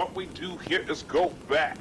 What we do here is go back.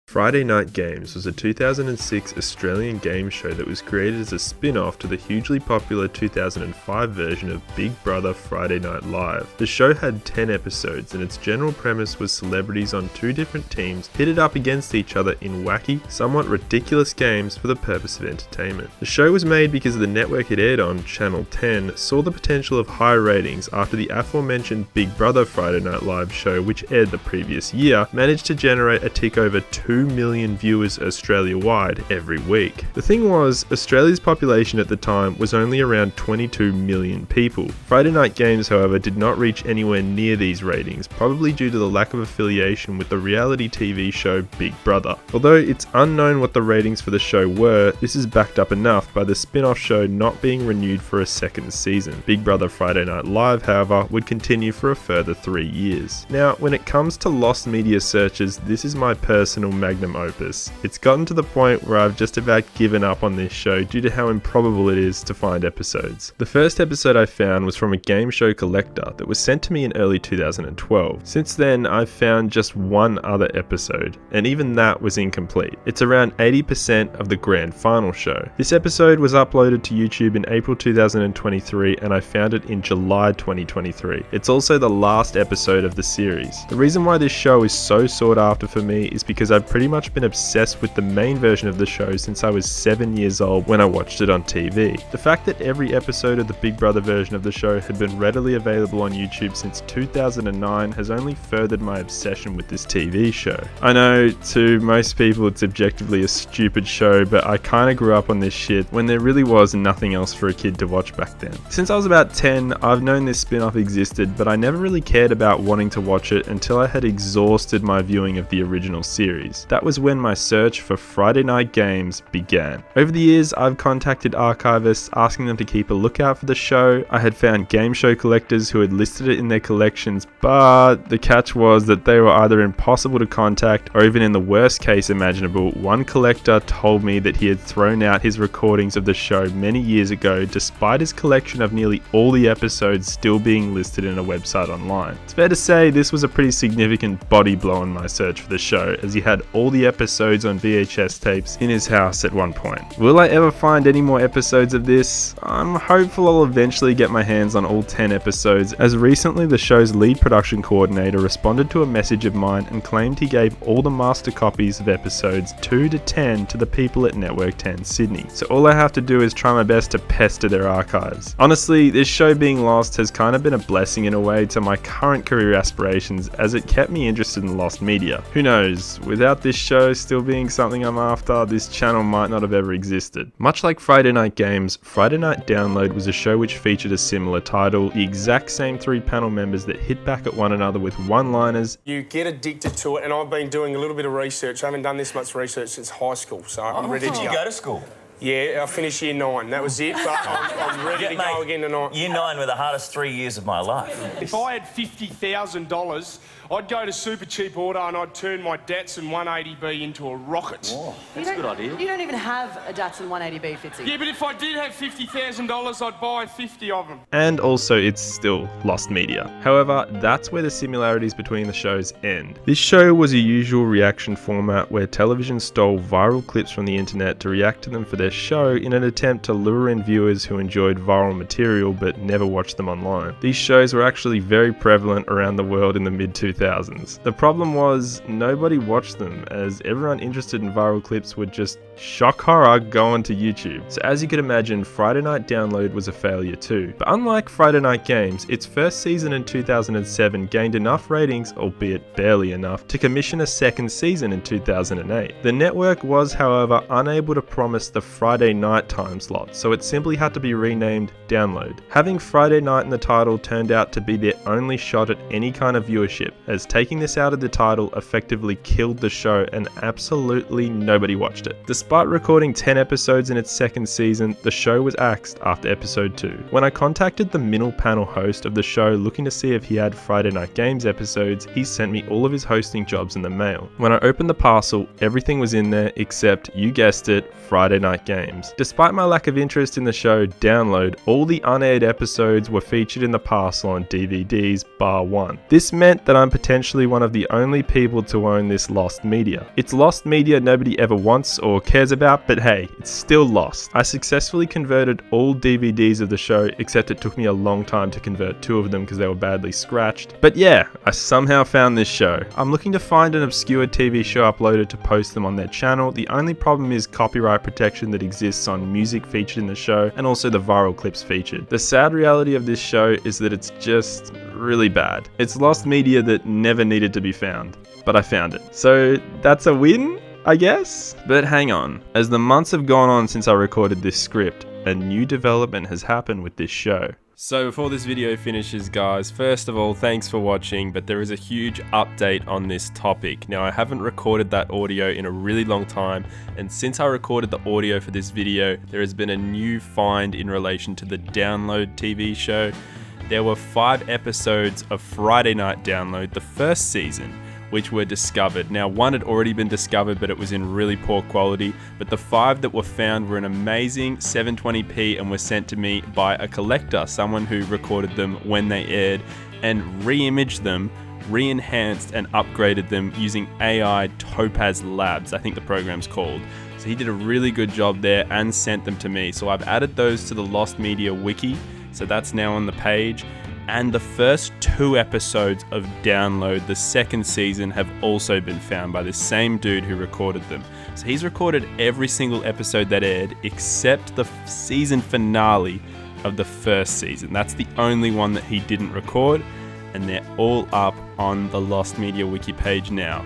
Friday Night Games was a 2006 Australian game show that was created as a spin-off to the hugely popular 2005 version of Big Brother Friday Night Live. The show had 10 episodes and its general premise was celebrities on two different teams pitted up against each other in wacky, somewhat ridiculous games for the purpose of entertainment. The show was made because the network it aired on, Channel 10, saw the potential of high ratings after the aforementioned Big Brother Friday Night Live show, which aired the previous year, managed to generate a tick over 2 million viewers Australia-wide every week. The thing was, Australia's population at the time was only around 22 million people. Friday Night Games, however, did not reach anywhere near these ratings, probably due to the lack of affiliation with the reality TV show Big Brother. Although it's unknown what the ratings for the show were, this is backed up enough by the spin-off show not being renewed for a second season. Big Brother Friday Night Live, however, would continue for a further 3 years. Now, when it comes to Lost Media searches, this is my personal magnum opus. It's gotten to the point where I've just about given up on this show due to how improbable it is to find episodes. The first episode I found was from a game show collector that was sent to me in early 2012. Since then, I've found just one other episode, and even that was incomplete. It's around 80% of the grand final show. This episode was uploaded to YouTube in April 2023, and I found it in July 2023. It's also the last episode of the series. The reason why this show is so sought after for me is because I've pretty much been obsessed with the main version of the show since I was 7 years old when I watched it on TV. The fact that every episode of the Big Brother version of the show had been readily available on YouTube since 2009 has only furthered my obsession with this TV show. I know, to most people it's objectively a stupid show, but I kinda grew up on this shit when there really was nothing else for a kid to watch back then. Since I was about 10, I've known this spin-off existed, but I never really cared about wanting to watch it until I had exhausted my viewing of the original series. That was when my search for Friday Night Games began. Over the years, I've contacted archivists asking them to keep a lookout for the show. I had found game show collectors who had listed it in their collections, but the catch was that they were either impossible to contact or, even in the worst case imaginable, one collector told me that he had thrown out his recordings of the show many years ago despite his collection of nearly all the episodes still being listed in a website online. It's fair to say this was a pretty significant body blow in my search for the show, as he had all the episodes on VHS tapes in his house at one point. Will I ever find any more episodes of this? I'm hopeful I'll eventually get my hands on all 10 episodes, as recently the show's lead production coordinator responded to a message of mine and claimed he gave all the master copies of episodes 2 to 10 to the people at Network 10 Sydney. So all I have to do is try my best to pester their archives. Honestly, this show being lost has kind of been a blessing in a way to my current career aspirations, as it kept me interested in Lost Media. Who knows, without this show still being something I'm after, this channel might not have ever existed. Much like Friday Night Games, Friday Night Download was a show which featured a similar title, the exact same 3 panel members that hit back at one another with one-liners. You get addicted to it, and I've been doing a little bit of research. I haven't done this much research since high school, so I'm ready to go. Did you go to school? Yeah, I finished year 9. That was it, but I'm ready to go again tonight. Year 9 were the hardest 3 years of my life. If I had $50,000, I'd go to Super Cheap Auto and I'd turn my Datsun 180B into a rocket. Oh, that's a good idea. You don't even have a Datsun 180B, Fitzy. Yeah, but if I did have $50,000, I'd buy 50 of them. And also, it's still Lost Media. However, that's where the similarities between the shows end. This show was a usual reaction format where television stole viral clips from the internet to react to them for their show in an attempt to lure in viewers who enjoyed viral material but never watched them online. These shows were actually very prevalent around the world in the mid-2000s. The problem was, nobody watched them, as everyone interested in viral clips would just, shock horror, go onto YouTube. So as you could imagine, Friday Night Download was a failure too. But unlike Friday Night Games, its first season in 2007 gained enough ratings, albeit barely enough, to commission a second season in 2008. The network was, however, unable to promise the Friday night time slot, so it simply had to be renamed Download. Having Friday night in the title turned out to be their only shot at any kind of viewership, as taking this out of the title effectively killed the show and absolutely nobody watched it. Despite recording 10 episodes in its second season, the show was axed after episode 2. When I contacted the middle panel host of the show looking to see if he had Friday Night Games episodes, he sent me all of his hosting jobs in the mail. When I opened the parcel, everything was in there except, you guessed it, Friday Night Games. Despite my lack of interest in the show, Download, all the unaired episodes were featured in the parcel on DVDs, bar one. This meant that I'm potentially one of the only people to own this lost media. It's lost media nobody ever wants or cares about, but hey, it's still lost. I successfully converted all DVDs of the show, except it took me a long time to convert 2 of them because they were badly scratched. But yeah, I somehow found this show. I'm looking to find an obscure TV show uploaded to post them on their channel. The only problem is copyright protection that exists on music featured in the show and also the viral clips featured. The sad reality of this show is that it's just really bad. It's lost media that never needed to be found, but I found it. So that's a win, I guess? But hang on, as the months have gone on since I recorded this script, a new development has happened with this show. So before this video finishes, guys, first of all, thanks for watching, but there is a huge update on this topic. Now, I haven't recorded that audio in a really long time, and since I recorded the audio for this video, there has been a new find in relation to the Download TV show. There were 5 episodes of Friday Night Download, the first season, which were discovered. Now, 1 had already been discovered, but it was in really poor quality, but the 5 that were found were in amazing 720p and were sent to me by a collector, someone who recorded them when they aired and re-imaged them, re-enhanced and upgraded them using AI Topaz Labs, I think the program's called. So he did a really good job there and sent them to me. So I've added those to the Lost Media Wiki, so that's now on the page. And the first 2 episodes of Download, the second season, have also been found by the same dude who recorded them. So he's recorded every single episode that aired except the season finale of the first season. That's the only one that he didn't record, and they're all up on the Lost Media Wiki page now.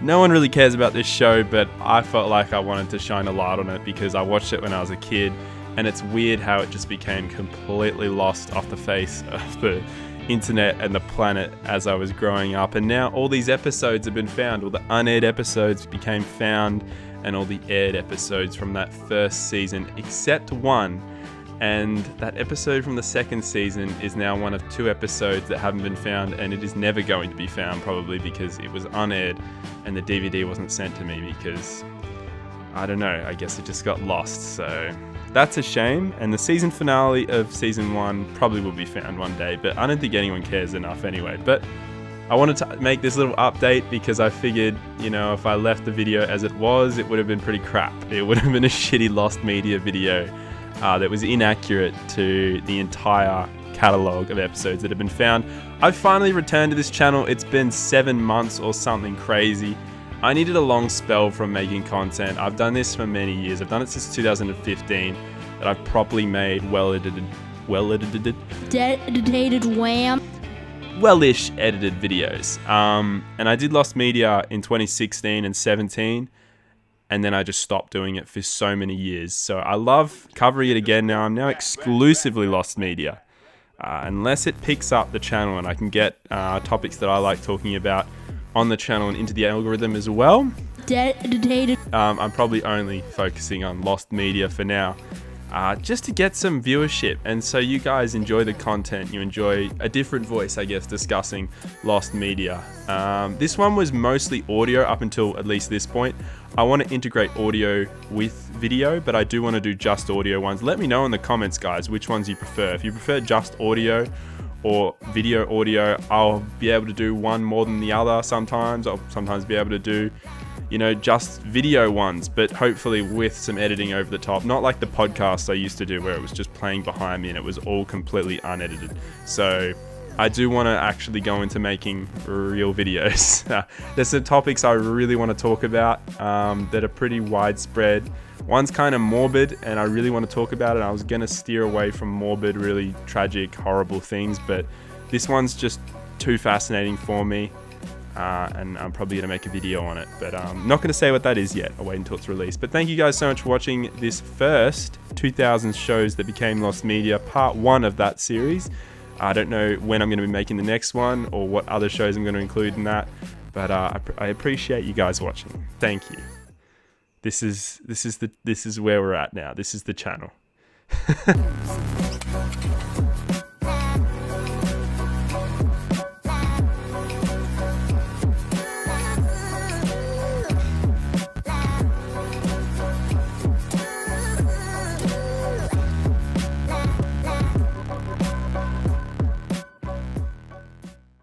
No one really cares about this show, but I felt like I wanted to shine a light on it because I watched it when I was a kid. And it's weird how it just became completely lost off the face of the internet and the planet as I was growing up. And now all these episodes have been found. All the unaired episodes became found, and all the aired episodes from that first season, except 1. And that episode from the second season is now one of 2 episodes that haven't been found, and it is never going to be found, probably because it was unaired and the DVD wasn't sent to me because, I don't know, I guess it just got lost. So that's a shame, and the season finale of season 1 probably will be found one day, but I don't think anyone cares enough anyway. But I wanted to make this little update because I figured, you know, if I left the video as it was, it would have been pretty crap. It would have been a shitty Lost Media video that was inaccurate to the entire catalogue of episodes that have been found. I've finally returned to this channel. It's been 7 months or something crazy. I needed a long spell from making content. I've done this for many years. I've done it since 2015, that I've properly made well-ish edited videos. And I did Lost Media in 2016 and 17, and then I just stopped doing it for so many years. So I love covering it again now. I'm now exclusively Lost Media. Unless it picks up the channel and I can get topics that I like talking about on the channel and into the algorithm as well. I'm probably only focusing on Lost Media for now, just to get some viewership, and so you guys enjoy the content, you enjoy a different voice, I guess, discussing Lost Media. This one was mostly audio up until at least this point. I want to integrate audio with video, but I do want to do just audio ones. Let me know in the comments, guys, which ones you prefer. If you prefer just audio or video audio, I'll be able to do one more than the other sometimes. I'll sometimes be able to do, you know, just video ones, but hopefully with some editing over the top. Not like the podcast I used to do where it was just playing behind me and it was all completely unedited. So I do want to actually go into making real videos. There's some topics I really want to talk about that are pretty widespread. One's kind of morbid and I really want to talk about it. I was going to steer away from morbid, really tragic, horrible things, but this one's just too fascinating for me. And I'm probably going to make a video on it, but I'm not going to say what that is yet. I'll wait until it's released. But thank you guys so much for watching this first 2000 shows that became Lost Media, part 1 of that series. I don't know when I'm going to be making the next one or what other shows I'm going to include in that, but I appreciate you guys watching. Thank you. This is where we're at now. This is the channel.